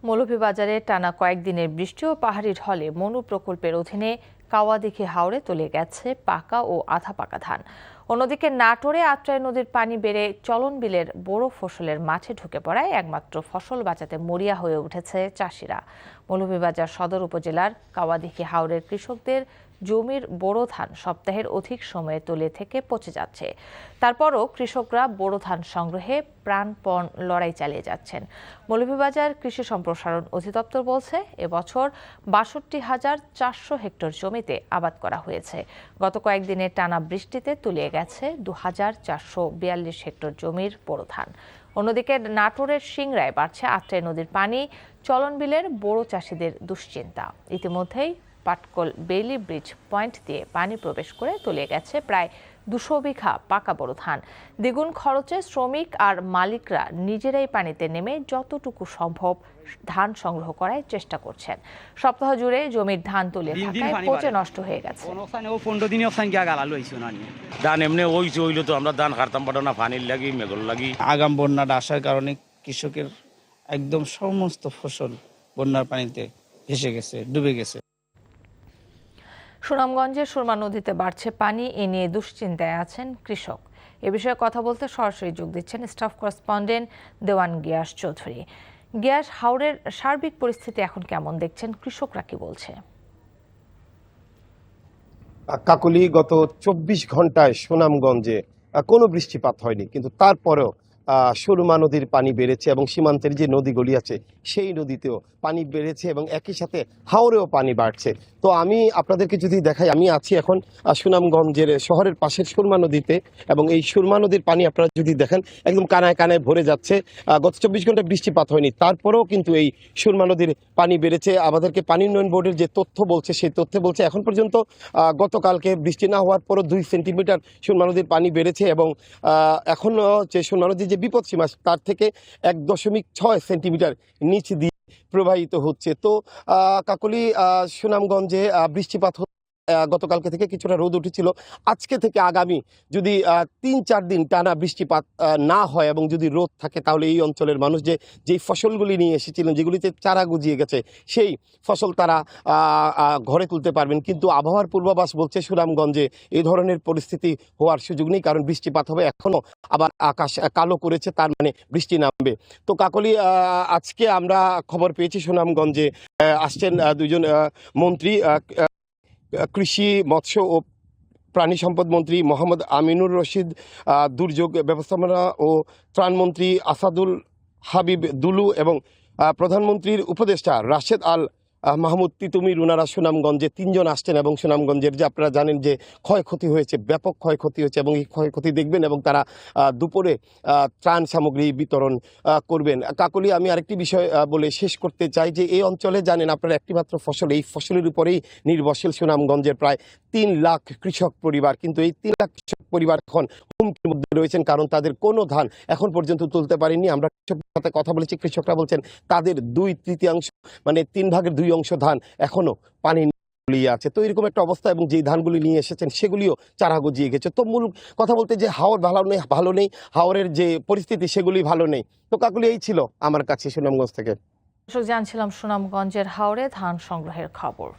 মৌলভীবাজারে টানা কয়েকদিনের বৃষ্টি ও পাহাড়ি ঢলে মনু প্রকল্পের অধীনে কাওয়াদিঘি হাওরে তলিয়ে গেছে পাকা ও আধা পাকা ধান। অন্যদিকে নাটোরে আত্রাই নদীর পানি বেড়ে চলন বিলের বোরো ফসলের মাঠে ঢুকে পড়ায় একমাত্র ফসল বাঁচাতে মরিয়া হয়ে উঠেছে চাষিরা। মৌলভীবাজার সদর উপজেলার কাওয়াদিঘি হাওরের কৃষকদের জমির বোরো ধান সপ্তাহের অধিক সময়ে তলিয়ে থেকে পচে যাচ্ছে। তারপরও কৃষকরা বোরো ধান সংগ্রহে প্রাণপণ লড়াই চালিয়ে যাচ্ছেন। মৌলভীবাজার কৃষি সম্প্রসারণ অধিদপ্তর বলছে, এবছর ৬২,৪০০ হেক্টর জমিতে আবাদ করা হয়েছে। গত কয়েকদিনের টানা বৃষ্টিতে তলিয়ে গেছে ২,৪৪২ হেক্টর জমির বোরো ধান। অন্যদিকে নাটোরের সিংড়ায় বাড়ছে আত্রাই নদীর পানি, চলন বিলের বোরো চাষিদের দুশ্চিন্তা। ইতিমধ্যেই পাটকল বেইলি ব্রিজ পয়েন্ট দিয়ে পানি প্রবেশ করে তলিয়ে গেছে প্রায় ২০০ বিঘা পাকা বোরো ধান। দ্বিগুণ খরচে শ্রমিক আর মালিকরা নিজেরাই পানিতে নেমে যতটুকু সম্ভব ধান সংগ্রহ করার চেষ্টা করছেন। সপ্তাহ জুড়ে জমির ধান তলিয়ে থাকায় পচে নষ্ট হয়ে গেছে। ধান এমনি হইলো তো আমরা ধান কাটতাম পারো না, পানির লাগি মেঘল লাগি। আগাম বন্যাটা আসার কারণে কৃষকের একদম সমস্ত ফসল বন্যার পানিতে ভেসে গেছে, ডুবে গেছে। সুনামগঞ্জের সুরমা নদীতে বাড়ছে পানি, এ নিয়ে দুশ্চিন্তায় আছেন কৃষক। এ বিষয়ে কথা বলতে সরাসরি যোগ দিচ্ছেন স্টাফ করেসপন্ডেন্ট দেওয়ান গিয়াস চৌধুরী। গিয়াস, হাওরের সার্বিক পরিস্থিতি এখন কেমন দেখছেন, কৃষকরা কি বলছে? কাকলি, গত ২৪ ঘন্টায় সুনামগঞ্জে কোনো বৃষ্টিপাত হয়নি, কিন্তু তারপরেও সুরমা নদীর পানি বেড়েছে এবং সীমান্তের যে নদীগুলি আছে সেই নদীতেও পানি বেড়েছে এবং একই সাথে হাওরেও পানি বাড়ছে। তো আমি আপনাদেরকে যদি দেখাই, আমি আছি এখন সুনামগঞ্জের শহরের পাশের সুরমা নদীতে, এবং এই সুরমা নদীর পানি আপনারা যদি দেখেন একদম কানায় কানায় ভরে যাচ্ছে। গত ২৪ ঘন্টায় বৃষ্টিপাত হয়নি, তারপরেও কিন্তু এই সুরমা নদীর পানি বেড়েছে। আমাদেরকে পানি উন্নয়ন বোর্ডের যে তথ্য বলছে, সেই তথ্যে বলছে এখন পর্যন্ত গতকালকে বৃষ্টি না হওয়ার পরও ২ সেন্টিমিটার সুরমা নদীর পানি বেড়েছে এবং এখনও যে সুরমা নদীর যে বিপদসীমা তার থেকে ১.৬ সেন্টিমিটার নিচ দিয়ে প্রবাহিত হচ্ছে। তো কাকলি, সুনামগঞ্জে বৃষ্টিপাত গতকালকে থেকে কিছুটা রোদ উঠেছিল। আজকে থেকে আগামী যদি ৩-৪ দিন টানা বৃষ্টিপাত না হয় এবং যদি রোদ থাকে, তাহলে এই অঞ্চলের মানুষ যেই ফসলগুলি নিয়ে এসেছিলেন, যেগুলিতে চারা গজিয়ে গেছে, সেই ফসল তারা ঘরে তুলতে পারবেন। কিন্তু আবহাওয়ার পূর্বাভাস বলছে সুনামগঞ্জে এই ধরনের পরিস্থিতি হওয়ার সুযোগ নেই, কারণ বৃষ্টিপাত হবে। এখনও আবার আকাশ কালো করেছে, তার মানে বৃষ্টি নামবে। তো কাকলি, আজকে আমরা খবর পেয়েছি সুনামগঞ্জে আসছেন ২ জন মন্ত্রী, কৃষি, মৎস্য ও প্রাণী সম্পদ মন্ত্রী মোহাম্মদ আমিনুর রশিদ, দুর্যোগ ব্যবস্থাপনা ও ত্রাণমন্ত্রী আসাদুল হাবিব দুলু এবং প্রধানমন্ত্রীর উপদেষ্টা রাশেদ আল মাহমুদ তিতুমির। ওনারা সুনামগঞ্জে ৩ জন আসছেন এবং সুনামগঞ্জের যে আপনারা জানেন যে ক্ষয়ক্ষতি হয়েছে, ব্যাপক ক্ষয়ক্ষতি হয়েছে, এবং এই ক্ষয়ক্ষতি দেখবেন এবং তারা দুপুরে ত্রাণ সামগ্রী বিতরণ করবেন। কাকলি, আমি আরেকটি বিষয় বলে শেষ করতে চাই যে এই অঞ্চলে জানেন আপনারা একটিমাত্র ফসল, এই ফসলের উপরেই নির্ভরশীল সুনামগঞ্জের প্রায় ৩ লাখ কৃষক পরিবার। কিন্তু এই 3 লাখ কৃষক পরিবার এখন হুমকির মধ্যে রয়েছেন, কারণ তাদের কোনো ধান এখন পর্যন্ত তুলতে পারেনি। আমরা কৃষকদের সাথে কথা বলেছি, কৃষকরা বলছেন তাদের 2/3 মানে 3 ভাগের 2 অংশ ধান এখনো পানি নিয়ে আছে। তো এরকম একটা অবস্থা, এবং যেই ধানগুলি নিয়ে এসেছেন সেগুলিও চারা গজিয়ে গেছে। তো মূল কথা বলতে যে হাওর ভালো নেই, হাওরের যে পরিস্থিতি সেগুলি ভালো নেই। তো কাকুলি, এই ছিল আমার কাছে সুনামগঞ্জ থেকে। জানছিলাম সুনামগঞ্জের হাওরে ধান সংগ্রহের খবর।